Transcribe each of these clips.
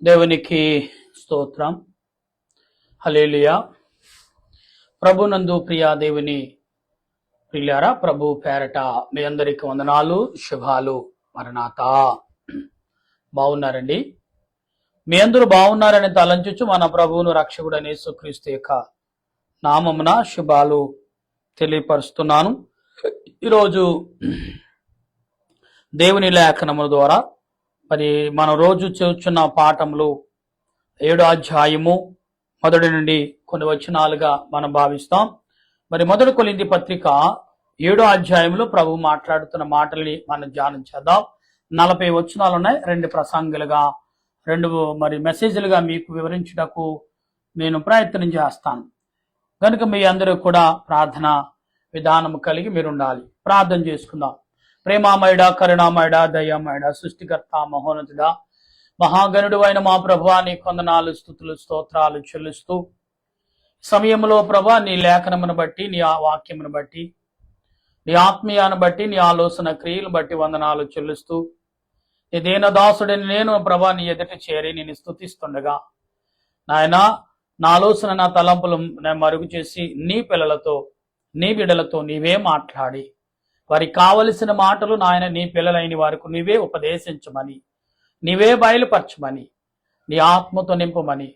దేవునికి స్తోత్రం. హల్లెలూయా. ప్రభునందు ప్రియా దేవుని ప్రియులారా, ప్రభు పేరట మీ అందరికి వందనాలు, శుభాలు. మరణాత. బాగున్నారండి? మీ అందరూ బాగున్నారని తలంచుచు మన ప్రభువును రక్షకుడు అనే యేసుక్రీస్తు యొక్క నామమున శుభాలు తెలియపరుస్తున్నాను. ఈరోజు దేవుని లేఖనముల ద్వారా మరి మనం రోజు చదువుతున్న పాఠములు 7వ అధ్యాయము మొదటి నుండి కొన్ని వచనాలుగా మనం భావిస్తాం. మరి మొదటి కొరింథీ పత్రిక 7వ అధ్యాయంలో ప్రభు మాట్లాడుతున్న మాటల్ని మనం ధ్యానం చేద్దాం. 40 వచనాలు ఉన్నాయి. 2 ప్రసంగులుగా 2 మరి మెసేజ్లుగా మీకు వివరించుటకు నేను ప్రయత్నం చేస్తాను. కనుక మీ అందరూ కూడా ప్రార్థన విధానం కలిగి మీరు ఉండాలి. ప్రార్థన చేసుకుందాం. ప్రేమామయుడ, కరుణామయుడ, దయామయుడ, సృష్టికర్త, మహోన్నతుడా, మహాగణుడు అయిన మా ప్రభువా, నీ కొందనాలు, స్తుతులు, స్తోత్రాలు చెల్లిస్తూ సమయంలో ప్రభా నీ లేఖనమును బట్టి, నీ వాక్యమును బట్టి, నీ ఆత్మీయాన్ని బట్టి, నీ ఆలోచన క్రియలు బట్టి వందనాలు చెల్లిస్తూ నీ దీనదాసుడిని నేను ప్రభా నీ ఎదుట చేరి నేను స్తుతిస్తుండగా నాయన నా ఆలోచన నా తలంపులు నేను మరుగు చేసి నీ పిల్లలతో నీ బిడ్డలతో నీవే మాట్లాడి వారికి కావలసిన మాటలు నాయన నీ పిల్లలైన వారికి నీవే ఉపదేశించమని, నీవే బయలుపరచమని, నీ ఆత్మతో నింపమని,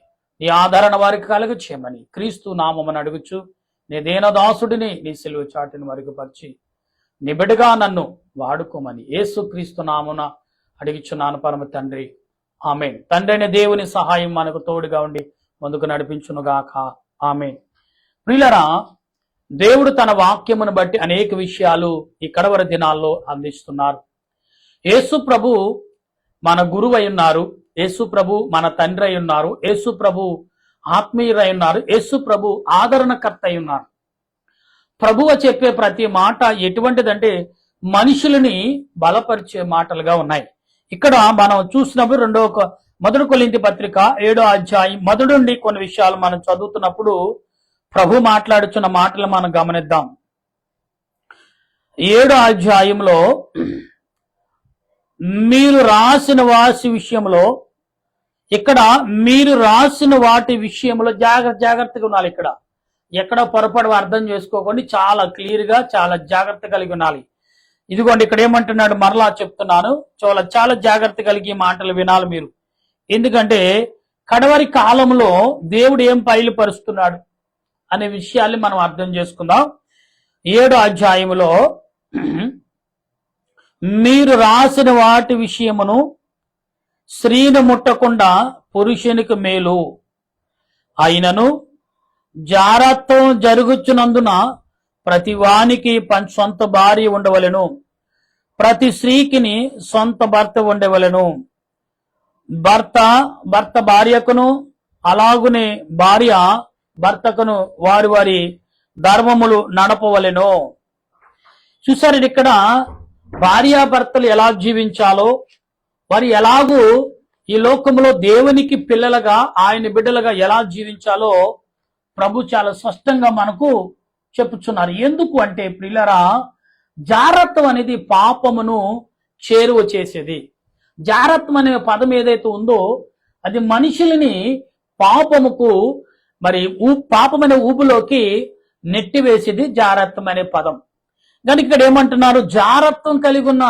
నీ ఆదరణ వారికి కలుగ చేయమని క్రీస్తు నామమును అడుగుచు నీ దీనదాసుడిని నీ సిలువ చాటుని మరుగుపరిచి నీ బిడ్డగా నన్ను వాడుకోమని యేసు క్రీస్తు నామున అడిగిచున్నాను పరమ తండ్రి, ఆమేన్. తండ్రి అయిన దేవుని సహాయం మనకు తోడుగా ఉండి ముందుకు నడిపించునుగాక, ఆమేన్. ప్రియులారా, దేవుడు తన వాక్యమును బట్టి అనేక విషయాలు ఈ కడవరి దినాల్లో అందిస్తున్నారు. యేసు ప్రభు మన గురువు అయి ఉన్నారు. యేసు ప్రభు మన తండ్రి అయి ఉన్నారు. యేసు ప్రభు ఆత్మీయురై ఉన్నారు. యేసు ప్రభు ఆదరణకర్త అయి ఉన్నారు. ప్రభువు చెప్పే ప్రతి మాట ఎటువంటిదంటే మనుషులని బలపరిచే మాటలుగా ఉన్నాయి. ఇక్కడ మనం చూసినప్పుడు మొదటి కొరింథీ పత్రిక 7వ అధ్యాయం మొదటి నుండి కొన్ని విషయాలు మనం చదువుతున్నప్పుడు ప్రభు మాట్లాడుచున్న మాటలు మనం గమనిద్దాం. 7వ అధ్యాయంలో మీరు రాసిన వాటి విషయంలో, ఇక్కడ మీరు రాసిన వాటి విషయంలో జాగ్రత్తగా ఉండాలి. ఎక్కడ పొరపాటు అర్థం చేసుకోకండి. చాలా క్లియర్ గా చాలా జాగ్రత్త కలిగి ఉండాలి. ఇదిగోండి ఇక్కడ ఏమంటున్నాడు, మరలా చెప్తున్నాను, చాలా జాగ్రత్త కలిగి మాటలు వినాలి మీరు. ఎందుకంటే కడవరి కాలంలో దేవుడు ఏం బయలుపరుస్తున్నాడు అనే విషయాల్ని మనం అర్థం చేసుకుందాం. 7వ అధ్యాయంలో మీరు రాసిన వాటి విషయమును స్త్రీని ముట్టకుండా పురుషునికి మేలు అయినను జారత్వం జరుగుచున్నందున ప్రతి వానికి సొంత భార్య ఉండవలెను, ప్రతి స్త్రీకిని సొంత భర్త ఉండవలెను, భర్త భార్యకును అలాగునే భార్య భర్తకును వారి వారి ధర్మములు నడపవలెను. చూసారు ఇక్కడ భార్యాభర్తలు ఎలా జీవించాలో, వారు ఎలాగూ ఈ లోకంలో దేవునికి పిల్లలుగా ఆయన బిడ్డలుగా ఎలా జీవించాలో ప్రభు చాలా స్పష్టంగా మనకు చెప్పుచున్నారు. ఎందుకు అంటే ప్రియులరా, జారత్వం అనేది పాపమును చేరువ చేసేది. జారత్వం అనే పదం ఏదైతే ఉందో అది మనుషులని పాపముకు మరి పాపమనే ఊబులోకి నెట్టివేసేది జారత్వం అనే పదం. కానీ ఇక్కడ ఏమంటున్నారు, జారత్వం కలిగి ఉన్న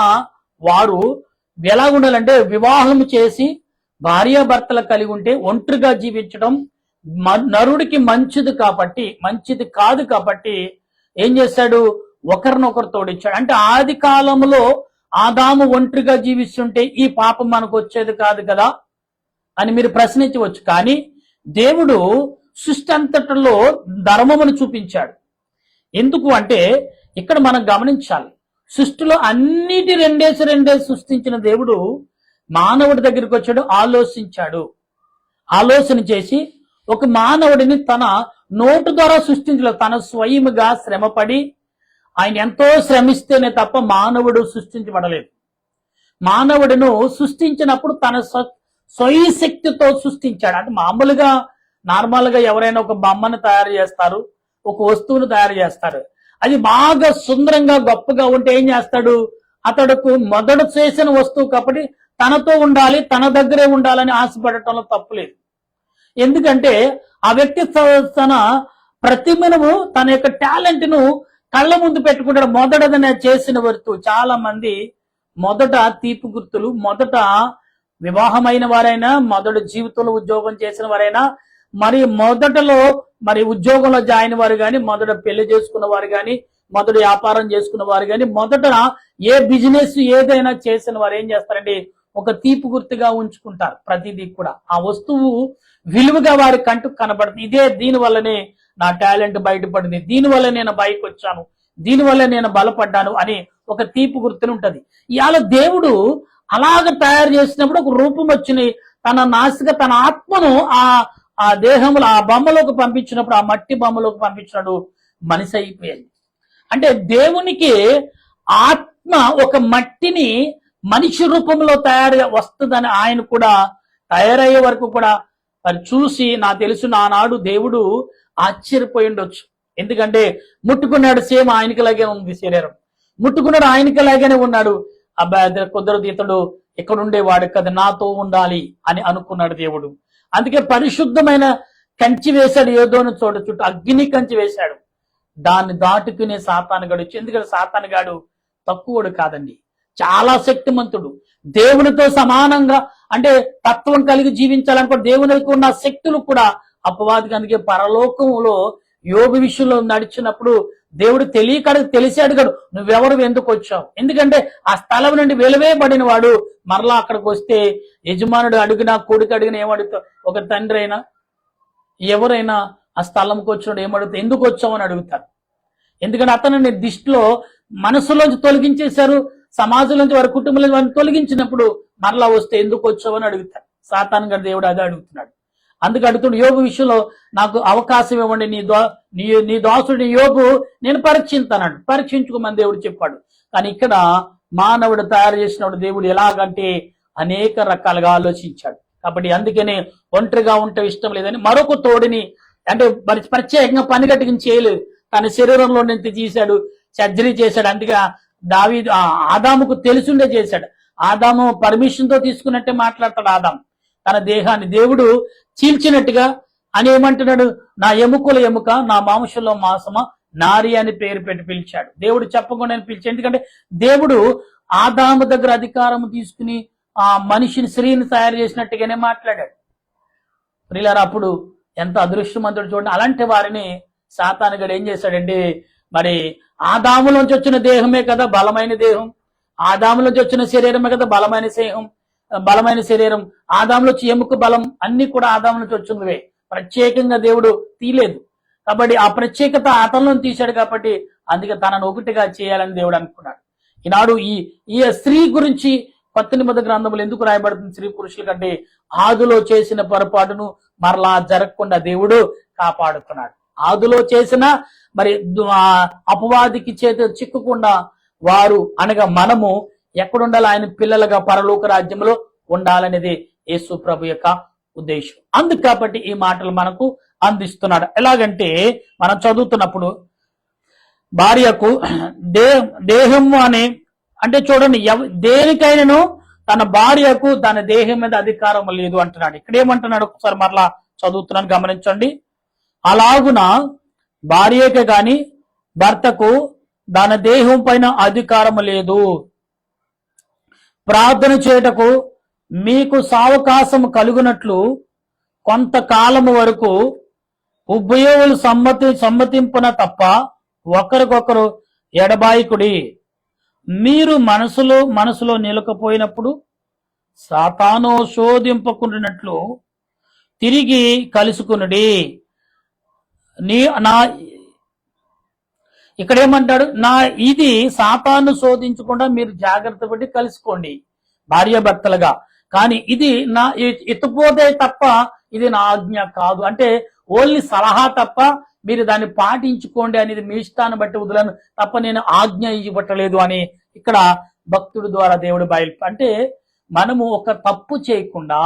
వారు ఎలా ఉండాలంటే వివాహం చేసి భార్యాభర్తలు కలిగి ఉంటే ఒంటరిగా జీవించడం నరుడికి మంచిది కాదు కాబట్టి ఏం చేశాడు, ఒకరినొకరు తోడించాడు. అంటే ఆది కాలంలో ఆదాము ఒంటరిగా జీవిస్తుంటే ఈ పాపం మనకు వచ్చేది కాదు కదా అని మీరు ప్రశ్నించవచ్చు. కానీ దేవుడు సృష్టి అంతటిలో ధర్మమును చూపించాడు. ఎందుకు అంటే ఇక్కడ మనం గమనించాలి, సృష్టిలో అన్నిటి రెండేసి సృష్టించిన దేవుడు మానవుడి దగ్గరికి వచ్చాడు, ఆలోచన చేసి ఒక మానవుడిని తన నోటు ద్వారా సృష్టించలేదు. తన స్వయముగా శ్రమపడి ఆయన ఎంతో శ్రమిస్తేనే తప్ప మానవుడు సృష్టించబడలేదు. మానవుడిను సృష్టించినప్పుడు తన స్వయశక్తితో సృష్టించాడు. అంటే నార్మల్ గా ఎవరైనా ఒక బొమ్మను తయారు చేస్తారు, ఒక వస్తువును తయారు చేస్తారు. అది బాగా సుందరంగా గొప్పగా ఉంటే ఏం చేస్తాడు, అతడుకు మొదట చేసిన వస్తువు కాబట్టి తనతో ఉండాలి, తన దగ్గరే ఉండాలని ఆశపడటంలో తప్పులేదు. ఎందుకంటే ఆ వ్యక్తి తన ప్రతిభను, తన యొక్క టాలెంట్ ను కళ్ళ ముందు పెట్టుకుంటాడు. మొదటనే చేసిన వరకు చాలా మంది మొదట తీపి గుర్తులు, మొదట వివాహమైన వారైనా, మొదటి జీవితంలో ఉద్యోగం చేసిన వారైనా, మరి మొదటలో మరి ఉద్యోగంలో జాయిన్ వారు కానీ, మొదట పెళ్లి చేసుకున్న వారు కానీ, మొదట వ్యాపారం చేసుకున్న వారు కానీ, మొదట ఏ బిజినెస్ ఏదైనా చేసిన వారు ఏం చేస్తారంటే ఒక తీపి గుర్తుగా ఉంచుకుంటారు. ప్రతిదీ కూడా ఆ వస్తువు విలువగా వారి కంటుకు కనబడుతుంది. దీనివల్లనే నా టాలెంట్ బయటపడింది, దీనివల్ల నేను బయటకు వచ్చాను, దీనివల్ల నేను బలపడ్డాను అని ఒక తీపి గుర్తుని ఉంటది. ఇవాళ దేవుడు అలాగ తయారు చేసినప్పుడు ఒక రూపం వచ్చిన తన నాసిక, తన ఆత్మను ఆ దేహంలో ఆ బొమ్మలోకి పంపించినప్పుడు, ఆ మట్టి బొమ్మలోకి పంపించినప్పుడు మనిషి అయిపోయింది. అంటే దేవునికి ఆత్మ ఒక మట్టిని మనిషి రూపంలో తయారు వస్తుందని ఆయన కూడా తయారయ్యే వరకు కూడా మరి చూసి నాకు తెలుసు నానాడు దేవుడు ఆశ్చర్యపోయి ఉండొచ్చు. ఎందుకంటే ముట్టుకున్నాడు, సేమ్ ఆయనకిలాగే ఉంది శరీరం, ముట్టుకున్నాడు ఆయనకిలాగానే ఉన్నాడు. అబ్బాయి కుదరదు, ఇతడు ఇక్కడ ఉండేవాడు కదా, నాతో ఉండాలి అని అనుకున్నాడు దేవుడు. అందుకే పరిశుద్ధమైన కంచి వేశాడు, ఏదోని చోట చుట్టూ అగ్ని కంచి వేశాడు. దాన్ని దాటుకునే సాతానుగాడు వచ్చి, ఎందుకంటే సాతానుగాడు తక్కువడు కాదండి, చాలా శక్తిమంతుడు. దేవునితో సమానంగా అంటే తత్వం కలిగి జీవించాలనుకో దేవునికి ఉన్న శక్తులు కూడా అపవాదికి. అందుకే పరలోకంలో యోబు విషయంలో నడిచినప్పుడు దేవుడు తెలిసాడు కదా, నువ్వెవరు ఎందుకు వచ్చావు. ఎందుకంటే ఆ స్థలం నుండి వెలువేయబడిన వాడు మరలా అక్కడికి వస్తే యజమానుడు అడిగినా, కొడుకు అడిగినా ఏమడుగుతావు? ఒక తండ్రి అయినా ఎవరైనా ఆ స్థలంకి వచ్చినప్పుడు ఏమడుగుతావు? ఎందుకు వచ్చావు అని అడుగుతారు. ఎందుకంటే అతను నిర్దిష్టలో మనసులోంచి తొలగించేశారు, సమాజంలోంచి వారి కుటుంబంలో వారిని తొలగించినప్పుడు మరలా వస్తే ఎందుకు వచ్చావు అని అడుగుతారు. సాతాను గారు దేవుడు అదే అడుగుతున్నాడు. అందుకు అడుగుతుడు యోబు విషయంలో నాకు అవకాశం ఇవ్వండి, నీ దాసుడి యోబు నేను పరీక్షించాడు, పరీక్షించుకోమని దేవుడు చెప్పాడు. కానీ ఇక్కడ మానవుడు తయారు చేసినప్పుడు దేవుడు ఎలాగంటే అనేక రకాలుగా ఆలోచించాడు. కాబట్టి అందుకనే ఒంటరిగా ఉంటే ఇష్టం లేదని మరొక తోడిని అంటే ప్రత్యేకంగా పని కట్టుకుని చేయలేదు, తన శరీరంలో నుంచి తీశాడు, సర్జరీ చేశాడు. అందుకే ఆదాముకు తెలుసుండే చేశాడు. ఆదాము పర్మిషన్ తో తీసుకున్నట్టే మాట్లాడతాడు. ఆదాము తన దేహాన్ని దేవుడు చీల్చినట్టుగా అని ఏమంటున్నాడు, నా ఎముకల ఎముక, నా మాంసంలో మాంసమా, నారి అని పేరు పెట్టి పిలిచాడు. దేవుడు చెప్పకుండా పిలిచాడు. ఎందుకంటే దేవుడు ఆదాము దగ్గర అధికారం తీసుకుని ఆ మనిషిని, స్త్రీని తయారు చేసినట్టుగానే మాట్లాడాడు. ప్రియులారా, అప్పుడు ఎంత అదృష్టవంతుడు చూడండి. అలాంటి వారిని సాతానుగాడు ఏం చేశాడంటే, మరి ఆదాములోంచి వచ్చిన దేహమే కదా బలమైన దేహం, ఆదాములోంచి వచ్చిన శరీరమే కదా బలమైన శరీరం, ఆదాములో వచ్చి ఎముక బలం అన్ని కూడా ఆదాములోంచి వచ్చినవే, ప్రత్యేకంగా దేవుడు తీయలేదు. కాబట్టి ఆ ప్రత్యేకత అతనిలో తీశాడు. కాబట్టి అందుకే తనను ఒకటిగా చేయాలని దేవుడు అనుకున్నాడు. ఈనాడు ఈ స్త్రీ గురించి కొత్త నిబంధన గ్రంథములు ఎందుకు రాయబడుతుంది? స్త్రీ పురుషుల కంటే ఆదిలో చేసిన పొరపాటును మరలా జరగకుండా దేవుడు కాపాడుతున్నాడు. ఆదిలో చేసిన మరి అపవాదికి చేతి చిక్కకుండా వారు అనగా మనము ఎక్కడుండాలి? ఆయన పిల్లలుగా పరలోక రాజ్యంలో ఉండాలనేది యేసు ప్రభు యొక్క ఉద్దేశం. అందుకు కాబట్టి ఈ మాటలు మనకు అందిస్తున్నాడు. ఎలాగంటే మనం చదువుతున్నప్పుడు భార్యకు దేహం అని అంటే చూడండి, దేనికైనాను తన భార్యకు తన దేహం మీద అధికారం లేదు అంటున్నాడు. ఇక్కడ ఏమంటున్నాడు ఒకసారి మరలా చదువుతున్నాను, గమనించండి. అలాగున భార్యకే గాని భర్తకు తన దేహం పైన అధికారం లేదు. ప్రార్థన చేయటకు మీకు సావకాశం కలుగునట్లు కొంతకాలము వరకు ఉభయులు సమ్మతింపున తప్ప ఒకరికొకరు ఎడబాయికుడి. మీరు మనసులో నిలకపోయినప్పుడు సాతాను శోధింపకుండినట్లు తిరిగి కలుసుకునుడి. ఇక్కడ ఏమంటాడు? ఇది సాతాను శోధించకుండా మీరు జాగ్రత్త పడి కలుసుకోండి భార్యాభర్తలుగా, కానీ ఇది నా ఎత్తుపోతే తప్ప ఇది నా ఆజ్ఞ కాదు. అంటే ఓన్లీ సలహా తప్ప మీరు దాన్ని పాటించుకోండి అనేది మీ ఇష్టాన్ని బట్టి వదలను తప్ప నేను ఆజ్ఞ ఇవ్వట్లేదు అని ఇక్కడ భక్తుడి ద్వారా దేవుడు అంటే మనము ఒక తప్పు చేయకుండా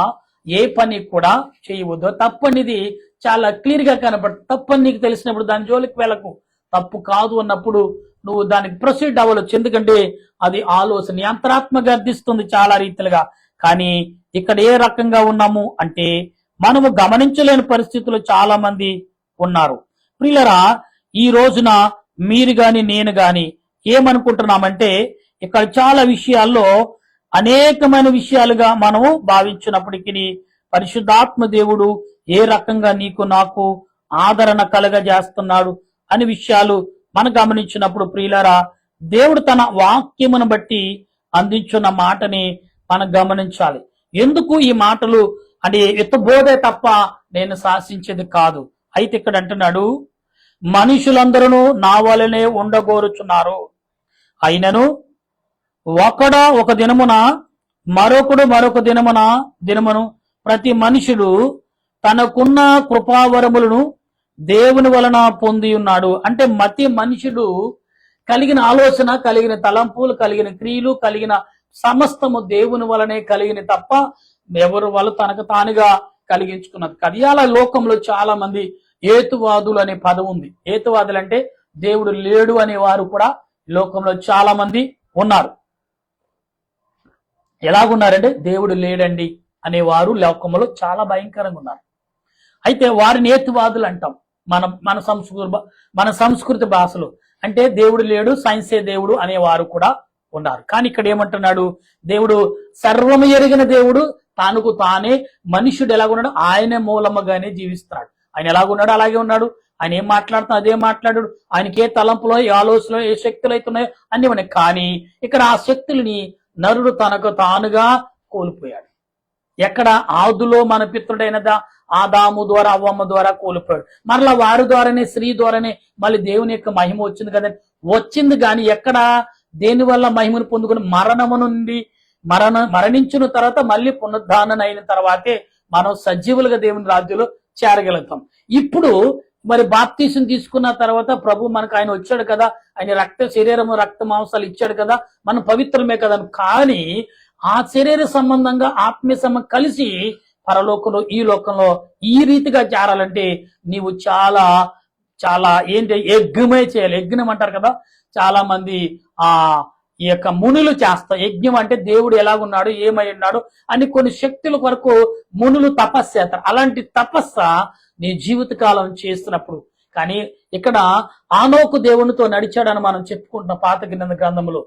ఏ పని కూడా చేయవద్దు. తప్పు అనేది చాలా క్లియర్ గా కనపడుతుంది. తప్పు అని నీకు తెలిసినప్పుడు దాని జోలికి వెళ్ళకు. తప్పు కాదు అన్నప్పుడు నువ్వు దానికి ప్రొసీడ్ అవ్వచ్చు. ఎందుకంటే అది ఆలోచన అంతరాత్మ గర్దిస్తుంది చాలా రీతిలుగా. కానీ ఇక్కడ ఏ రకంగా ఉన్నాము అంటే మనము గమనించలేని పరిస్థితులు చాలా మంది ఉన్నారు. ప్రియులరా, ఈ రోజున మీరు గాని నేను గాని ఏమనుకుంటున్నామంటే ఇక్కడ చాలా విషయాల్లో అనేకమైన విషయాలుగా మనము భావించినప్పటికీ పరిశుద్ధాత్మ దేవుడు ఏ రకంగా నీకు నాకు ఆదరణ కలగజేస్తున్నాడు అనే విషయాలు మనం గమనించినప్పుడు ప్రియులరా, దేవుడు తన వాక్యమును బట్టి అందించున్న మాటని మనం గమనించాలి. ఎందుకు ఈ మాటలు అంటే ఎత్తబోదే తప్ప నేను శాసించేది కాదు. అయితే ఇక్కడ అంటున్నాడు, మనుషులందరూ నా వలనే ఉండగోరుచున్నారు, అయినను ఒకడు ఒక దినమున మరొకడు మరొక దినమును ప్రతి మనుషుడు తనకున్న కృపావరములను దేవుని వలన పొంది ఉన్నాడు. అంటే ప్రతి మనుషుడు కలిగిన ఆలోచన, కలిగిన తలంపులు, కలిగిన క్రియలు, కలిగిన సమస్తము దేవుని వలనే కలిగిన తప్ప ఎవరు వాళ్ళు తనకు తానుగా కలిగించుకున్నది కాదు. ఇవాళ లోకంలో చాలా మంది హేతువాదులు అనే పదం ఉంది. హేతువాదులు అంటే దేవుడు లేడు అనే వారు కూడా లోకంలో చాలా మంది ఉన్నారు. ఎలాగున్నారంటే దేవుడు లేడండి అనేవారు లోకంలో చాలా భయంకరంగా ఉన్నారు. అయితే వారిని హేతువాదులు అంటాం మన సంస్కృతి భాషలో. అంటే దేవుడు లేడు, సైన్సే దేవుడు అనేవారు కూడా ఉన్నారు. కానీ ఇక్కడ ఏమంటున్నాడు, దేవుడు సర్వము ఎరిగిన దేవుడు, తానుకు తానే మనుష్యుడు ఎలాగున్నాడు ఆయన మూలముగానే జీవిస్తున్నాడు. ఆయన ఎలాగున్నాడు అలాగే ఉన్నాడు. ఆయన ఏం మాట్లాడుతున్నా అదే మాట్లాడాడు. ఆయనకి ఏ తలంపులో, ఏ ఆలోచనలో, ఏ శక్తులు అవుతున్నాయో అన్ని ఉన్నాయి. కానీ ఇక్కడ ఆ శక్తులని నరుడు తనకు తానుగా కోల్పోయాడు. ఎక్కడ ఆదులో మన పితృడైన ఆదాము ద్వారా అవ్వమ్మ ద్వారా కోల్పోయాడు. మరలా వారి ద్వారానే స్త్రీ ద్వారానే మళ్ళీ దేవుని యొక్క మహిమ వచ్చింది కదండి. వచ్చింది కానీ ఎక్కడ దేని వల్ల మహిమను పొందుకుని మరణము నుండి మరణించిన తర్వాత మళ్ళీ పునరుద్ధానం అయిన తర్వాతే మనం సజీవులుగా దేవుని రాజ్యంలో చేరగలుగుతాం. ఇప్పుడు మరి బాప్తీసం తీసుకున్న తర్వాత ప్రభు మనకు ఆయన వచ్చాడు కదా, ఆయన శరీరము రక్త మాంసాలు ఇచ్చాడు కదా, మనం పవిత్రమే కదా. కానీ ఆ శరీర సంబంధంగా ఆత్మీయ సంబంధం కలిసి పరలోకంలో ఈ లోకంలో ఈ రీతిగా చేరాలంటే నీవు చాలా చాలా ఏంటి యజ్ఞమే చేయాలి. యజ్ఞం అంటారు కదా, చాలా మంది ఈ యొక్క మునులు చేస్తారు. యజ్ఞం అంటే దేవుడు ఎలాగున్నాడు, ఏమై ఉన్నాడు అని కొన్ని శక్తుల వరకు మునులు తపస్సు చేస్తారు. అలాంటి తపస్స నీ జీవితకాలం చేస్తున్నప్పుడు. కానీ ఇక్కడ ఆనోకు దేవునితో నడిచాడని మనం చెప్పుకుంటున్న పాత గ్రంథంలో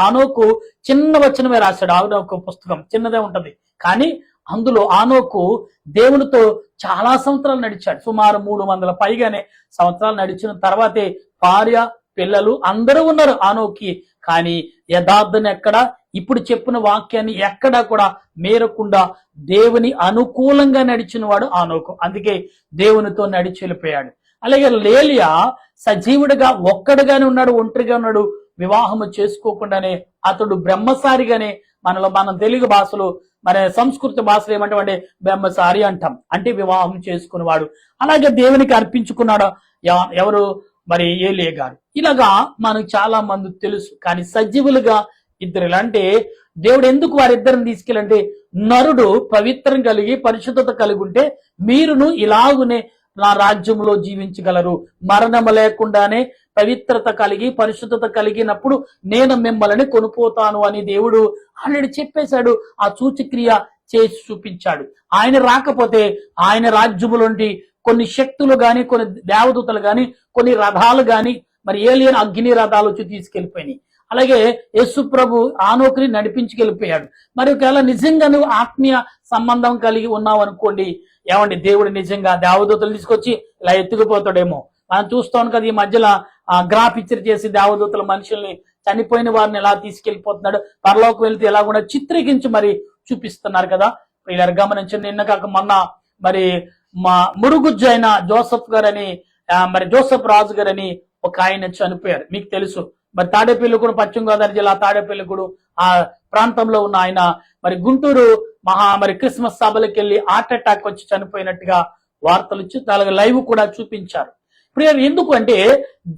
ఆనోకు చిన్న వచనమే రాశాడు. ఆనోకు పుస్తకం చిన్నదే ఉంటది, కానీ అందులో ఆనోకు దేవునితో చాలా సంవత్సరాలు నడిచాడు. సుమారు 300 పైగానే సంవత్సరాలు నడిచిన తర్వాతే భార్య పిల్లలు అందరూ ఉన్నారు ఆనోకి. కానీ యథార్థను ఎక్కడ ఇప్పుడు చెప్పిన వాక్యాన్ని ఎక్కడా కూడా మేరకుండా దేవుని అనుకూలంగా నడిచిన వాడు ఆనోకు. అందుకే దేవునితో నడిచి వెళ్ళిపోయాడు. అలాగే లేలియా సజీవుడిగా ఒక్కడిగానే ఉన్నాడు, ఒంటరిగా ఉన్నాడు. వివాహము చేసుకోకుండానే అతడు బ్రహ్మసారిగానే మన తెలుగు భాషలో మన సంస్కృత భాషలో ఏమంటామంటే బ్రహ్మసారి అంటాం, అంటే వివాహం చేసుకున్నవాడు. అలాగే దేవునికి అర్పించుకున్నాడు ఎవరు మరి ఏలియా గారు. ఇలాగా మనకు చాలా మంది తెలుసు. కానీ సజీవులుగా ఇద్దరు అంటే దేవుడు ఎందుకు వారిద్దరిని తీసుకెళ్ళంటే నరుడు పవిత్రం కలిగి పరిశుద్ధత కలిగి ఉంటే మీరును ఇలాగునే నా రాజ్యంలో జీవించగలరు. మరణము లేకుండానే పవిత్రత కలిగి పరిశుద్ధత కలిగినప్పుడు నేను మిమ్మల్ని కొనుపోతాను అని దేవుడు ఆల్రెడీ చెప్పేశాడు. ఆ సూచక్రియ చేసి చూపించాడు. ఆయన రాకపోతే ఆయన రాజ్యములోంటి కొన్ని శక్తులు గాని, కొన్ని దేవదూతలు గాని, కొన్ని రథాలు గాని మరి ఏలియన్ అగ్ని రథాలు వచ్చి తీసుకెళ్లిపోయినాయి. అలాగే యేసు ప్రభు ఆనోకుని నడిపించుకెళ్ళిపోయాడు. మరి ఒకవేళ నిజంగా నువ్వు ఆత్మీయ సంబంధం కలిగి ఉన్నావు అనుకోండి, ఏమండి దేవుడు నిజంగా దేవదూతలు తీసుకొచ్చి ఇలా ఎత్తుకుపోతాడేమో. మనం చూస్తాం కదా, ఈ మధ్యలో గ్రాఫిక్చర్ చేసి దేవదూతల మనుషుల్ని చనిపోయిన వారిని ఎలా తీసుకెళ్లిపోతున్నాడు, పరలోకి వెళ్తే ఎలా కూడా చిత్రీకరించి మరి చూపిస్తున్నారు కదా. ఇలా గమనించండి. నిన్న కాక మొన్న మరి మా మురుగుజ్జు అయిన జోసఫ్ గారని మరి జోసఫ్ రాజు గారని ఒక ఆయన చనిపోయారు. మీకు తెలుసు. మరి తాడేపల్లిగూడు, పశ్చిమ గోదావరి జిల్లా తాడేపల్లిగూడు ఆ ప్రాంతంలో ఉన్న ఆయన మరి గుంటూరు మరి క్రిస్మస్ సభలకు వెళ్ళి హార్ట్ అటాక్ వచ్చి చనిపోయినట్టుగా వార్తలు ఇచ్చి అలాగే లైవ్ కూడా చూపించారు. ప్రియర్ ఎందుకు అంటే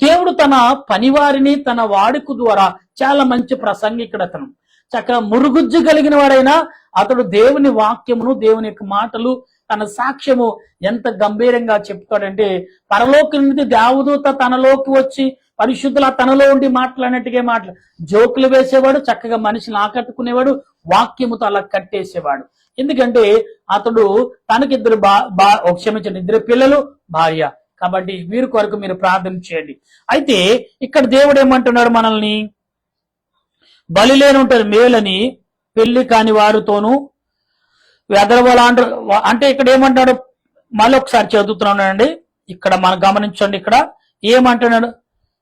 దేవుడు తన పనివారిని తన వాడుక ద్వారా చాలా మంచి ప్రసంగికుడు. అతను చక్కగా మురుగుజ్జు కలిగిన వాడైనా అతడు దేవుని వాక్యమును, దేవుని యొక్క మాటలు, తన సాక్ష్యము ఎంత గంభీరంగా చెప్తాడంటే పరలోకి నుండి దేవదూత తనలోకి వచ్చి పరిశుద్ధుల తనలో ఉండి మాట్లాడినట్టుగా జోకులు వేసేవాడు, చక్కగా మనిషిని ఆకట్టుకునేవాడు, వాక్యముతో అలా కట్టేసేవాడు. ఎందుకంటే అతడు తనకిద్దరు క్షమించండి, 2 పిల్లలు, భార్య. కాబట్టి వీరి కొరకు మీరు ప్రార్థన చేయండి. అయితే ఇక్కడ దేవుడు ఏమంటున్నాడు, మనల్ని బలి లేనుంటారు మేలని పెళ్లి కాని వారితోనూ వెదరవలాంటి, అంటే ఇక్కడ ఏమంటాడు, మళ్ళీ ఒకసారి చదువుతున్నానండి. ఇక్కడ మనం గమనించండి, ఇక్కడ ఏమంటున్నాడు,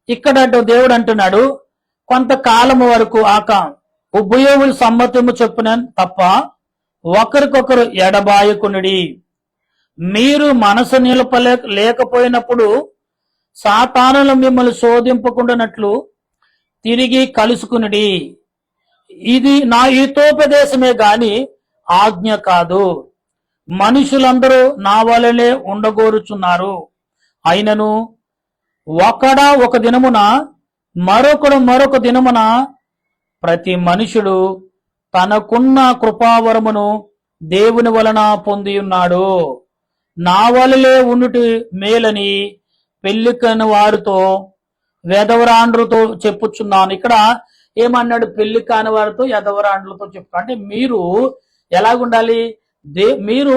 ఇక్కడ దేవుడు అంటున్నాడు, కొంతకాలం వరకు ఉభయోగులు సమ్మతము చొప్పున తప్ప ఒకరికొకరు ఎడబాయకునుడి. మీరు మనసు లేకపోయినప్పుడు సాతానులు మిమ్మల్ని శోధింపకుండానట్లు తిరిగి కలుసుకునుడి. ఇది నా హితోపదేశమే గాని ఆజ్ఞ కాదు. మనుషులందరూ నా వలనే ఉండగోరుచున్నారు. అయినను ఒకడా ఒక దినమున, మరొకడు మరొక దినమున, ప్రతి మనుషుడు తనకున్న కృపావరమును దేవుని వలన పొంది ఉన్నాడు. నా వలలే ఉండుటి మేలని పెళ్లికైన వారితో వెధవరాండ్రుతో చెప్పుచున్నాను. ఇక్కడ ఏమన్నాడు, పెళ్లి కాని వారితో ఎదవరాండ్రులతో చెప్తా అంటే మీరు ఎలాగుండాలి, మీరు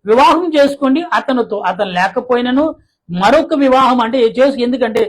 వివాహం చేసుకోండి అతనితో, అతను లేకపోయినను మరొక వివాహం అంటే ఎందుకంటే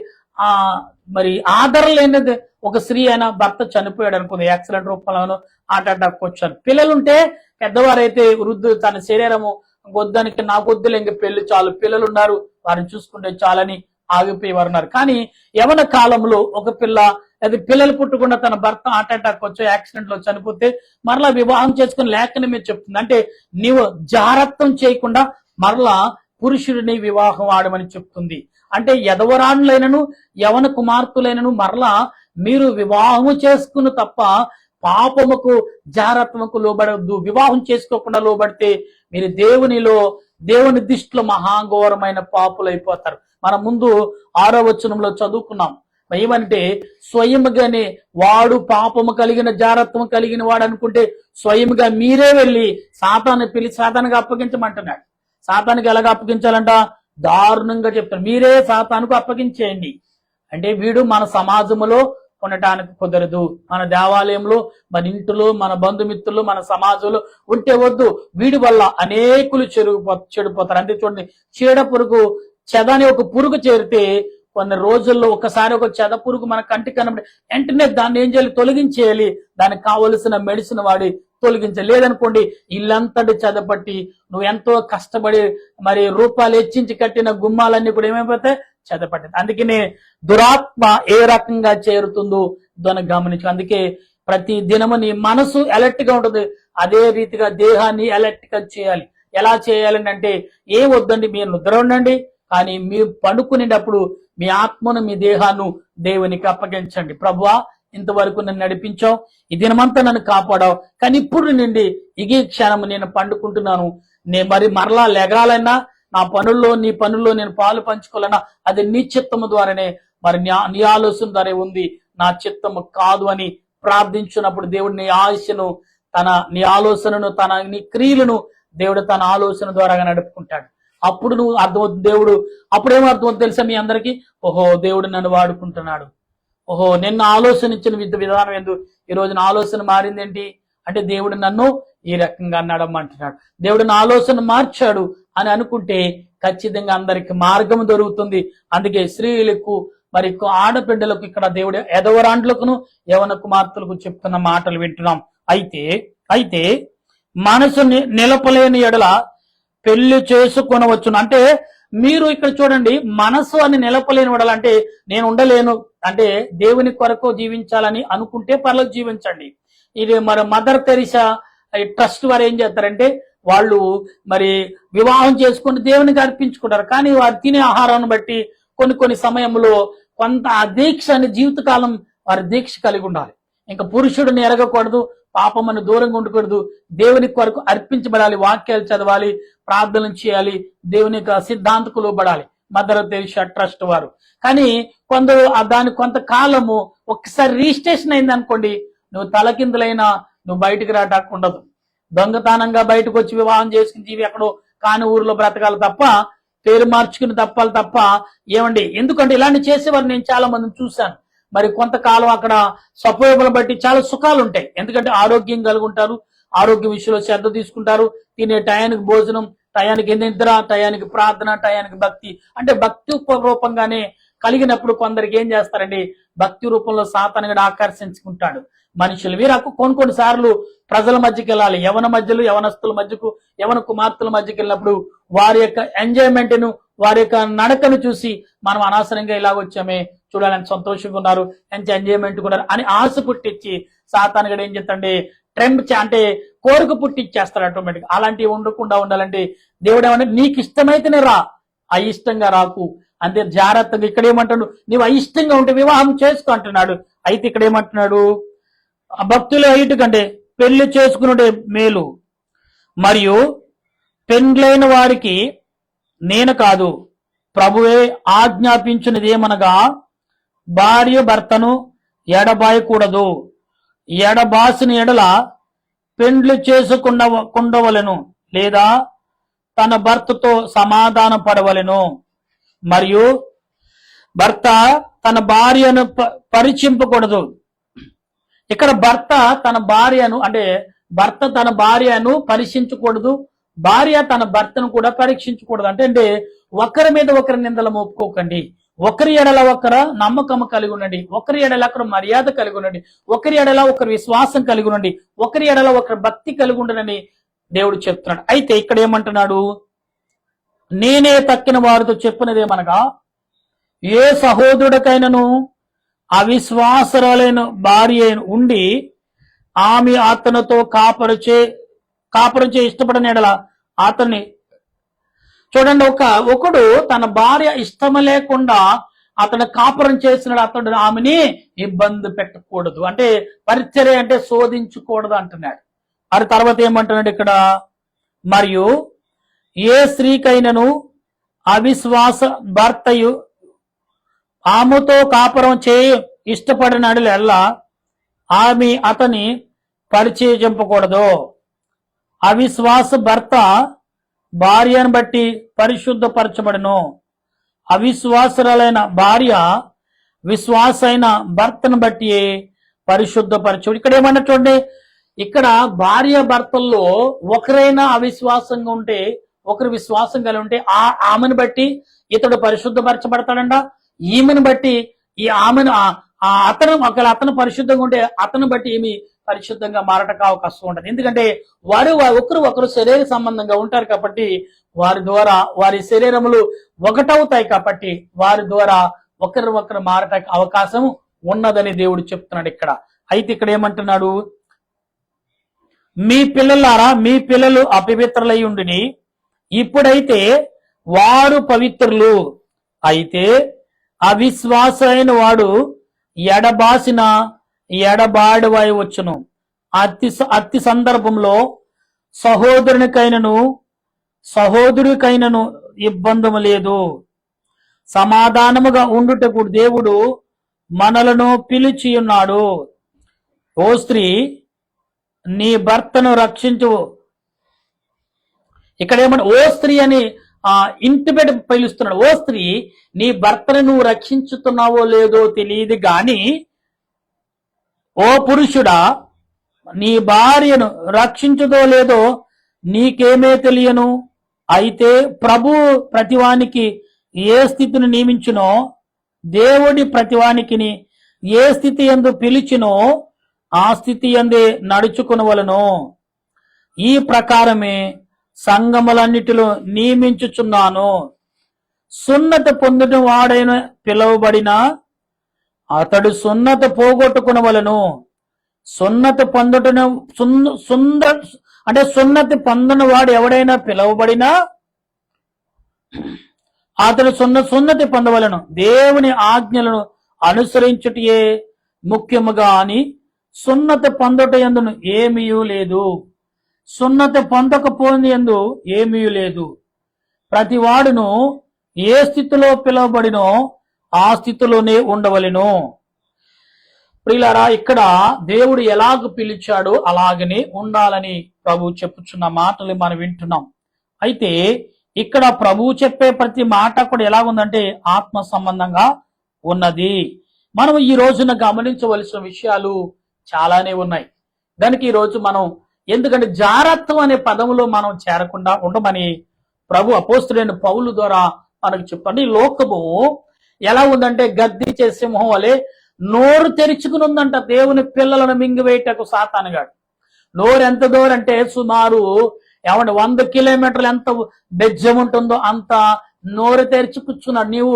మరి ఆదరణ లేనిది ఒక స్త్రీ అయినా భర్త చనిపోయాడు అనుకుంది, యాక్సిడెంట్ రూపంలోనూ అటాక్ వచ్చారు. పిల్లలుంటే పెద్దవారైతే వృద్ధులు తన శరీరము వద్దానికి నాకు వద్దులే ఇంక పెళ్లి చాలు, పిల్లలు ఉన్నారు వారిని చూసుకుంటే చాలని ఆగిపోయేవారు ఉన్నారు. కానీ యవన కాలంలో ఒక పిల్ల అది పిల్లలు పుట్టకుండా తన భర్త అటాక్ వచ్చో యాక్సిడెంట్ లో చనిపోతే మరలా వివాహం చేసుకుని లేకనే మీరు చెప్తుంది. అంటే నీవు జాగ్రత్తం చేయకుండా మరలా పురుషుడిని వివాహం ఆడమని చెప్తుంది. అంటే యదవరాణులైనను యవన కుమార్తెలైనను మరలా మీరు వివాహము చేసుకుని తప్ప పాపముకు జారత్వముకు లోబడద్దు. వివాహం చేసుకోకుండా లోబడితే మీరు దేవుని దృష్టిలో మహాఘోరమైన పాపులైపోతారు. మనం ముందు 6వ వచనంలో చదువుకున్నాం. ఏమంటే స్వయముగానే వాడు పాపము కలిగిన జారత్వం కలిగిన వాడు అనుకుంటే స్వయముగా మీరే వెళ్ళి సాతాన్ని పిలిచి సాతానికి అప్పగించమంటున్నాడు. సాతానికి ఎలాగ అప్పగించాలంట, దారుణంగా చెప్తారు, మీరే సాతానుకు అప్పగించేయండి. అంటే వీడు మన సమాజంలో ఉండటానికి కుదరదు, మన దేవాలయంలో, మన ఇంటిలో, మన బంధుమిత్రులు, మన సమాజంలో ఉంటే వద్దు. వీడి వల్ల అనేకులు చెడిపోతారు. అంటే చూడండి, చీడ పురుగు చెదని ఒక పురుగు చేరితే కొన్ని రోజుల్లో ఒకసారి ఒక చెద పురుగు మన కంటికి కనబడి వెంటనే దాన్ని ఏం చేయాలి, తొలగించేయాలి. దానికి కావలసిన మెడిసిన్ వాడి తొలగించాలి. లేదనుకోండి ఇల్లంతటి చెదపట్టి నువ్వు ఎంతో కష్టపడి మరి రూపాయలు హెచ్చించి కట్టిన గుమ్మాలన్నీ కూడా ఏమైపోతాయి, చెదపట్టింది. అందుకనే దురాత్మ ఏ రకంగా చేరుతుందో దాన్ని గమనించు. అందుకే ప్రతి దినము నీ మనసు అలర్ట్ గా ఉంటుంది, అదే రీతిగా దేహాన్ని అలర్ట్ గా చేయాలి. ఎలా చేయాలని అంటే ఏం వద్దండి, మీరు నిద్ర ఉండండి, కానీ మీరు పండుకునేటప్పుడు మీ ఆత్మను మీ దేహాన్ని దేవునికి అప్పగించండి. ప్రభువా, ఇంతవరకు నన్ను నడిపించావు, ఈ దినమంతా నన్ను కాపాడావు, కానీ ఇప్పుడు నుండి ఈ క్షణం నేను పండుకుంటున్నాను. నేను మరలా లెగరాలన్నా నా పనుల్లో నీ పనుల్లో నేను పాలు పంచుకోవాలన్నా అది నీ చిత్తము ద్వారానే, మరి నీ ఆలోచన ద్వారా ఉంది, నా చిత్తము కాదు అని ప్రార్థించినప్పుడు దేవుడు నీ ఆశను నీ ఆలోచనను నీ క్రియలను దేవుడు తన ఆలోచన ద్వారా నడుపుకుంటాడు. అప్పుడు నువ్వు అర్థమవుతుంది దేవుడు. అప్పుడేమో అర్థమవుతుంది తెలుసా మీ అందరికీ, ఓహో దేవుడు నన్ను వాడుకుంటున్నాడు, ఓహో నిన్న ఆలోచన ఇచ్చిన విధానం ఎందుకు ఈ రోజున ఆలోచన మారిందేంటి అంటే దేవుడు నన్ను ఈ రకంగా నడమంటున్నాడు, దేవుడు నా ఆలోచన మార్చాడు అని అనుకుంటే ఖచ్చితంగా అందరికి మార్గం దొరుకుతుంది. అందుకే స్త్రీలకు మరి ఆడబిడ్డలకు ఇక్కడ దేవుడు ఎదవరాండ్లకును యవన కుమార్తెలకు చెప్తున్న మాటలు వింటున్నాం. అయితే మనసు నిలపలేని ఎడల పెళ్లి చేసుకొనవచ్చును. అంటే మీరు ఇక్కడ చూడండి, మనసు అని నిలపలేని ఎడల అంటే నేను ఉండలేను అంటే దేవుని కొరకు జీవించాలని అనుకుంటే పర్లకు జీవించండి. ఇది మరి మదర్ తెరిసా ట్రస్ట్ వారు ఏం చేస్తారంటే వాళ్ళు మరి వివాహం చేసుకుని దేవునికి అర్పించుకుంటారు. కానీ వారు తినే ఆహారాన్ని బట్టి కొన్ని సమయంలో కొంత ఆ దీక్ష అనే జీవితకాలం వారి దీక్ష కలిగి ఉండాలి. ఇంకా పురుషుడిని ఎరగకూడదు, పాపమని దూరంగా ఉండకూడదు, దేవుని కొరకు అర్పించబడాలి, వాక్యాలు చదవాలి, ప్రార్థనలు చేయాలి, దేవుని యొక్క సిద్ధాంతకు లోబడాలి మదర్ తెరిసా ట్రస్ట్ వారు. కానీ దాని కొంతకాలము ఒక్కసారి రిజిస్ట్రేషన్ అయింది అనుకోండి, నువ్వు తలకిందులైనా నువ్వు బయటికి రావడానికి ఉండదు. దొంగతనంగా బయటకు వచ్చి వివాహం చేసుకుని జీవి ఎక్కడో కాని ఊరిలో బ్రతకాలి తప్ప పేరు మార్చుకుని తప్పాలి తప్ప ఏమండి, ఎందుకంటే ఇలాంటి చేసేవారు నేను చాలా మందిని చూశాను. మరి కొంతకాలం అక్కడ సపోయబులు బట్టి చాలా సుఖాలు ఉంటాయి. ఎందుకంటే ఆరోగ్యం కలిగి ఉంటారు, ఆరోగ్య విషయంలో శ్రద్ధ తీసుకుంటారు, తినే టయానికి భోజనం, టయానికి నిద్ర, టయానికి ప్రార్థన, టయానికి భక్తి. అంటే భక్తి రూపంగానే కలిగినప్పుడు కొందరికి ఏం చేస్తారండి, భక్తి రూపంలో సాతానుడు ఆకర్షించుకుంటాడు మనుషులు. వీరకు కొన్ని సార్లు ప్రజల మధ్యకి వెళ్ళాలి, యవనస్తుల మధ్యకు, యవన కుమార్తెల మధ్యకి వెళ్ళినప్పుడు వారి యొక్క ఎంజాయ్మెంట్ ను, వారి యొక్క నడకను చూసి మనం అనవసరంగా ఇలా వచ్చామే, చూడాలని సంతోషంగా ఉన్నారు, ఎంజాయ్మెంట్ కూడా అని ఆశ పుట్టించి సాతానుడు ఏం చేస్తాండి, అంటే కోరిక పుట్టించేస్తాడు ఆటోమేటిక్. అలాంటివి ఉండకుండా ఉండాలంటే దేవుడు ఏమన్నా నీకు ఇష్టమైతేనే రా, అయిష్టంగా రాకు. అంతే జాగ్రత్తగా. ఇక్కడ ఏమంటాడు, నీవు అయిష్టంగా ఉంటే వివాహం చేసుకో అంటున్నాడు. అయితే ఇక్కడ ఏమంటున్నాడు, భక్తులు అయ్యట కంటే పెళ్లి చేసుకునే మేలు, మరియు పెండ్లైన వారికి నేను కాదు ప్రభువే ఆజ్ఞాపించినది ఏమనగా, భార్య భర్తను ఎడబాయకూడదు, ఎడబాసిన ఎడల పెండ్లు చేసుకుండవలెను, లేదా తన భర్తతో సమాధాన పడవలెను. మరియు భర్త తన భార్యను పరీక్షింపకూడదు. ఇక్కడ భర్త తన భార్యను పరీక్షించకూడదు, భార్య తన భర్తను కూడా పరీక్షించకూడదు. అంటే ఒకరి మీద ఒకరి నిందలు మోపుకోకండి, ఒకరి ఎడల ఒకరు నమ్మకం కలిగి ఉండండి, ఒకరి ఎడల ఒకరు మర్యాద కలిగి ఉండండి, ఒకరి ఎడల ఒకరి విశ్వాసం కలిగి ఉండండి, ఒకరి ఎడల ఒకరి భక్తి కలిగి ఉండనని దేవుడు చెప్తున్నాడు. అయితే ఇక్కడ ఏమంటున్నాడు, నేనే తక్కిన వారితో చెప్పినదేమనగా, ఏ సహోదరుడికైనను అవిశ్వాసరాలైన భార్య ఉండి ఆమె అతనితో కాపరచే ఇష్టపడిన ఎడల అతన్ని చూడండి, ఒకడు తన భార్య ఇష్టం లేకుండా అతను కాపురం చేసినాడు, అతడు ఆమెని ఇబ్బంది పెట్టకూడదు, అంటే పరిచర్య అంటే శోధించకూడదు అంటున్నాడు. అది తర్వాత ఏమంటున్నాడు ఇక్కడ, మరియు ఏ స్త్రీకైనను అవిశ్వాస భర్తయు ఆమెతో కాపురం ఇష్టపడినాడు ఎల్లా ఆమె అతని పరిచయింపకూడదు. అవిశ్వాస భర్త భార్యను బట్టి పరిశుద్ధపరచబడును, అవిశ్వాసురాలైన భార్య విశ్వాసైన భర్తను బట్టి పరిశుద్ధపరచబడు. ఇక్కడ ఏమన్నా చూడండి, ఇక్కడ భార్య భర్తల్లో ఒకరైనా అవిశ్వాసంగా ఉంటే, ఒకరు విశ్వాసం కలిగి ఉంటే ఆమెను బట్టి ఇతడు పరిశుద్ధపరచబడతాడంట, ఈమెను బట్టి అతను పరిశుద్ధంగా ఉంటే అతను బట్టి ఈమె పరిశుద్ధంగా మారటకు అవకాశం ఉంటుంది. ఎందుకంటే ఒకరు శరీర సంబంధంగా ఉంటారు కాబట్టి, వారి ద్వారా వారి శరీరములు ఒకటవుతాయి కాబట్టి, వారి ద్వారా ఒకరు మారటకు అవకాశం ఉన్నదని దేవుడు చెప్తున్నాడు ఇక్కడ. అయితే ఇక్కడ ఏమంటున్నాడు, మీ పిల్లలారా, మీ పిల్లలు అపవిత్రులై ఉండిని, ఇప్పుడైతే వారు పవిత్రులు. అయితే అవిశ్వాసైన వాడు ఎడబాడువై వచ్చును. అతి సందర్భంలో సహోదరుడికైనను ఇబ్బందము లేదు, సమాధానముగా ఉండుటకు దేవుడు మనలను పిలిచి ఉన్నాడు. ఓ స్త్రీ, నీ భర్తను రక్షించు. ఇక్కడ ఏమన్నా ఓ స్త్రీ అని ఇంటిబెట్ పిలుస్తున్నాడు. ఓ స్త్రీ, నీ భర్తను నువ్వు రక్షించుతున్నావో లేదో తెలియదు గాని, ఓ పురుషుడా, నీ భార్యను రక్షించుదో లేదో నీకేమే తెలియను. అయితే ప్రభు ప్రతివానికి ఏ స్థితిని నియమించునో, దేవుడి ప్రతివానికి ఏ స్థితి యందు పిలిచినో ఆ స్థితి యందే నడుచుకునవలెను. ఈ ప్రకారమే సంఘములన్నిటిలో నియమించుచున్నాను. సున్నతి పొందిన వాడైన పిలువబడిన అతడు సున్నతి పోగొట్టుకునవలెను. సున్నతి పొందిన వాడు ఎవడైనా పిలువబడినా అతడు సున్నతి పొందవలను. దేవుని ఆజ్ఞలను అనుసరించుటయే ముఖ్యముగా అని సున్నతి పొందుట యందును ఏమీ లేదు, సున్నతి పొందకపోని యందు ఏమీ లేదు. ప్రతి వాడును ఏ స్థితిలో పిలువబడినో ఆ స్థితిలోనే ఉండవలెను. ప్రియులారా, ఇక్కడ దేవుడు ఎలాగ పిలిచాడో అలాగనే ఉండాలని ప్రభు చెప్పుచున్న మాటలు మనం వింటున్నాం. అయితే ఇక్కడ ప్రభువు చెప్పే ప్రతి మాట కూడా ఎలా ఉందంటే ఆత్మ సంబంధంగా ఉన్నది. మనం ఈ రోజున గమనించవలసిన విషయాలు చాలానే ఉన్నాయి. దానికి ఈ రోజు మనం ఎందుకంటే జారత్వం అనే పదములో మనం చేరకుండా ఉండమని ప్రభు అపోస్తులైన పౌలు ద్వారా మనకు చెప్పండి. లోకము ఎలా ఉందంటే గద్దించే సింహం వలె నోరు తెరుచుకుని ఉందంట దేవుని పిల్లలను మింగివేయటకు సాతానుగాడు. నోరు ఎంత దూరం అంటే సుమారు 100 కిలోమీటర్లు ఎంత బెజ్జం ఉంటుందో అంత నోరు తెరిచి కూర్చున్నాడు.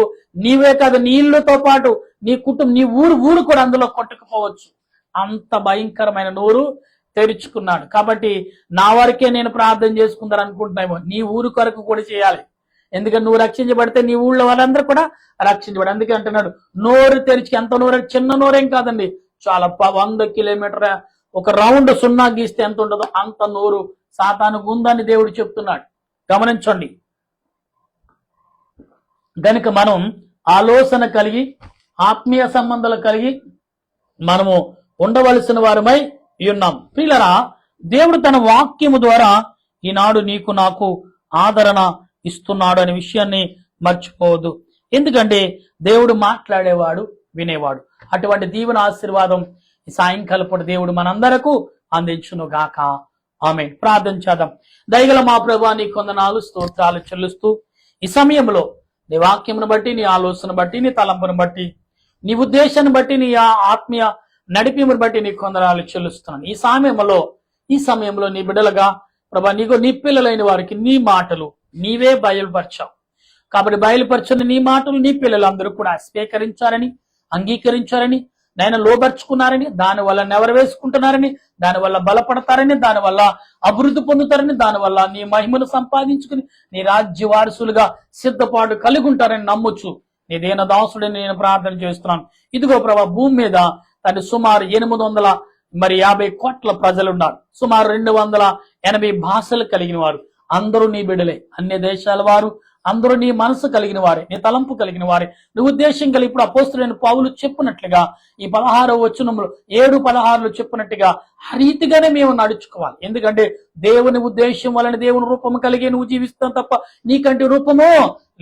నీవే కాదు, నీ ఇల్లుతో పాటు నీ కుటుంబం, నీ ఊరు కూడా అందులో కొట్టుకుపోవచ్చు. అంత భయంకరమైన నోరు తెరుచుకున్నాడు. కాబట్టి నా వరకే నేను ప్రార్థన చేసుకుందారు అనుకుంటున్నామో, నీ ఊరు కొరకు కూడా చేయాలి. ఎందుకంటే నువ్వు రక్షించబడితే నీ ఊళ్ళో వాళ్ళందరూ కూడా రక్షించబడి. అందుకే అంటున్నాడు నోరు తెరిచి. ఎంత నోరు? చిన్న నోరేం కాదండి, చాలా 100 కిలోమీటర్ ఒక రౌండ్ సున్నా గీస్తే ఎంత ఉంటుందో అంత నోరు సాతానుకు ఉందని దేవుడు చెప్తున్నాడు. గమనించండి. కనుక మనం ఆలోచన కలిగి ఆత్మీయ సంబంధాలు కలిగి మనము ఉండవలసిన వారమై ఉన్నాం. ప్రియులరా, దేవుడు తన వాక్యము ద్వారా ఈనాడు నీకు నాకు ఆదరణ ఇస్తున్నాడు అనే విషయాన్ని మర్చిపోవద్దు. ఎందుకంటే దేవుడు మాట్లాడేవాడు, వినేవాడు. అటువంటి దీవెన ఆశీర్వాదం ఈ సాయంకాలపూట దేవుడు మనందరకు అందించును గాక. ఆమేన్. ప్రార్థన చేద్దాం. దయగల మా ప్రభువా, నీ కొందనాలు స్తోత్రాలు చెల్లిస్తూ ఈ సమయంలో నీ వాక్యమును బట్టి, నీ ఆలోచన బట్టి, నీ తలంపును బట్టి, నీ ఉద్దేశాన్ని బట్టి, నీ ఆత్మీయ నడిపిమును బట్టి నీ కొందనాలు చెల్లిస్తున్నాను. ఈ సమయంలో నీ బిడ్డలుగా ప్రభా, నీ పిల్లలైన వారికి నీ మాటలు నీవే బయలుపరచావు. కాబట్టి బయలుపరచని నీ మాటలు నీ పిల్లలందరూ కూడా స్వీకరించారని, అంగీకరించారని, నాయన లోబర్చుకున్నారని, దానివల్ల నెవరవేసుకుంటున్నారని, దానివల్ల బలపడతారని, దానివల్ల అభివృద్ధి పొందుతారని, దానివల్ల నీ మహిమను సంపాదించుకుని నీ రాజ్య వారసులుగా సిద్ధపాటు కలిగి ఉంటారని నమ్ముచు నీ దేన దాసుడని నేను ప్రార్థన చేస్తున్నాను. ఇదిగో ప్రభా, భూమి మీద తను సుమారు 850 కోట్ల ప్రజలున్నారు. సుమారు 280 భాషలు కలిగిన వారు అందరూ నీ బిడ్డలే. అన్ని దేశాల వారు అందరూ నీ మనసు కలిగిన వారే, నీ తలంపు కలిగిన వారే, నీ ఉద్దేశం కలిగి ఇప్పుడు అపోస్తులైన పౌలు చెప్పినట్లుగా ఈ 16వ వచనంలో 7:16 చెప్పినట్టుగా ఆ రీతిగానే మేము నడుచుకోవాలి. ఎందుకంటే దేవుని ఉద్దేశం వలన దేవుని రూపము కలిగి నువ్వు జీవిస్తాం తప్ప నీకంటే రూపము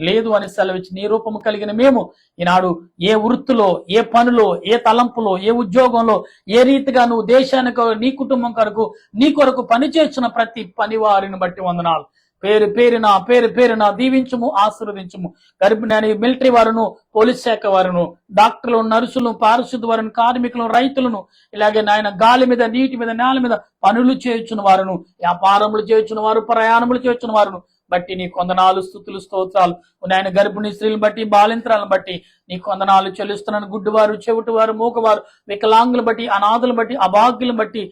లేదు అని సెలవిచ్చి నీ రూపము కలిగిన మేము ఈనాడు ఏ వృత్తిలో, ఏ పనిలో, ఏ తలంపులో, ఏ ఉద్యోగంలో, ఏ రీతిగా నువ్వు దేశానికి, నీ కుటుంబం కొరకు, నీ కొరకు పనిచేస్తున్న ప్రతి పని వారిని బట్టి వందనాలు. పేరు పేరున దీవించుము, ఆశీర్వదించుము. గర్భిణి మిలిటరీ వారును, పోలీస్ శాఖ వారును, డాక్టర్లు, నర్సులు, పారిశుద్ధ వారును, కార్మికులను, రైతులను, ఇలాగే నాయన గాలి మీద, నీటి మీద, నేల మీద పనులు చేయుచున్న వారును, వ్యాపారములు చేయుచున్న వారు, ప్రయాణములు చేయుచున్న వారును బట్టి నీ కొందనాలు, స్తుతులు, స్తోత్రాలు. నాయన గర్భిణీ స్త్రీలను బట్టి, బాలింత్రాలను బట్టి నీ కొందనాలు చెల్లిస్తున్నాను. గుడ్డివారు, చెవిటివారు, మూగవారు, వికలాంగులు బట్టి, అనాథులు బట్టి, అభాగ్యులను బట్టి,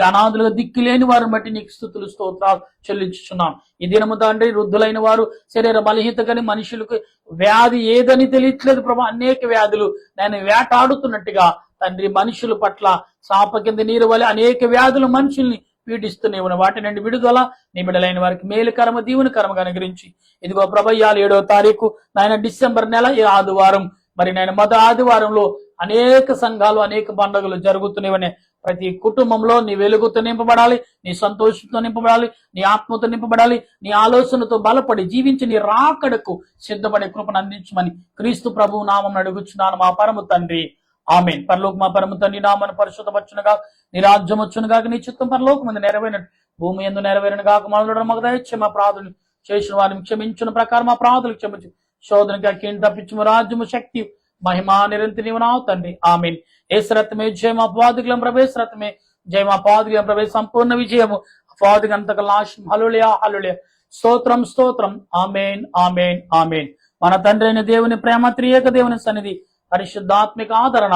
అనాథులుగా దిక్కులేని వారిని బట్టి నీకు స్తుతులు, స్తోత్రాలు చెల్లించుచున్నాం. ఈ దినము తండ్రి, వృద్ధులైన వారు, శరీర బలహీనత కానీ మనుషులకు వ్యాధి ఏదని తెలియట్లేదు ప్రభా, అనేక వ్యాధులు నేను వేటాడుతున్నట్టుగా తండ్రి మనుషుల పట్ల చాప కింద నీరు వలె అనేక వ్యాధులు మనుషుల్ని పీడిస్తూనే ఉన్న వాటి నుండి విడుదల నీ బిడ్డలైన వారికి మేలుకరమ, దీవెనకరమగా అనుగ్రహించి ఇదిగో ప్రభయ్యాలు 7వ తారీఖు నాయన డిసెంబర్ నెల ఈ ఆదివారం, మరి నేను మొదటి ఆదివారంలో అనేక సంఘాలు, అనేక పండుగలు జరుగుతున్నాయనే ప్రతి కుటుంబంలో నీ వెలుగుతో నింపబడాలి, నీ సంతోషంతో నింపబడాలి, నీ ఆత్మతో నింపబడాలి, నీ ఆలోచనతో బలపడి జీవించి నీ రాకడకు సిద్ధపడే కృపను అందించమని క్రీస్తు ప్రభువు నామం అడుగుచున్నాను మా పరమ తండ్రి. ఆమేన్. పరలోక మా పరమ తండ్రి నామను పరిశుద్ధపరచునుగా, నీ రాజ్యం వచ్చునుగా, నీ చిత్తం పరలోకం మంది నెరవేరినట్టు భూమి యందు నెరవేరిన కాక మొదలు మాకు దయచేసి మా ప్రార్థన చేసిన వారిని క్షమించిన ప్రకారం మా ప్రార్థనలు క్షమించు, శోధనకి అక్కిని తప్పించు, రాజ్యము, శక్తి, మహిమా నిరంతరం నీవు నావు తండ్రి. ఆమేన్. ఏసరత్మే జయం, అపవాదికులం ప్రవేశరత్మే జయం, అపవాదికులం ప్రవేశ సంపూర్ణ విజయము, అపవాదికి అంతక నాశనం. హల్లెలూయా, హల్లెలూయా. స్తోత్రం, స్తోత్రం. ఆమేన్, ఆమేన్, ఆమేన్. మన తండ్రి అయిన దేవుని ప్రేమ, త్రియేక దేవుని సన్నిధి, పరిశుద్ధాత్మిక ఆదరణ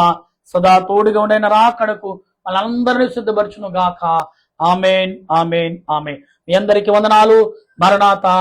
సదా తోడుగా ఉండైన రాకడకు మనందరినీ సిద్ధపరచును గాక. ఆమేన్, ఆమేన్, ఆమేన్. మీ అందరికీ వందనాలు. మరణాతా.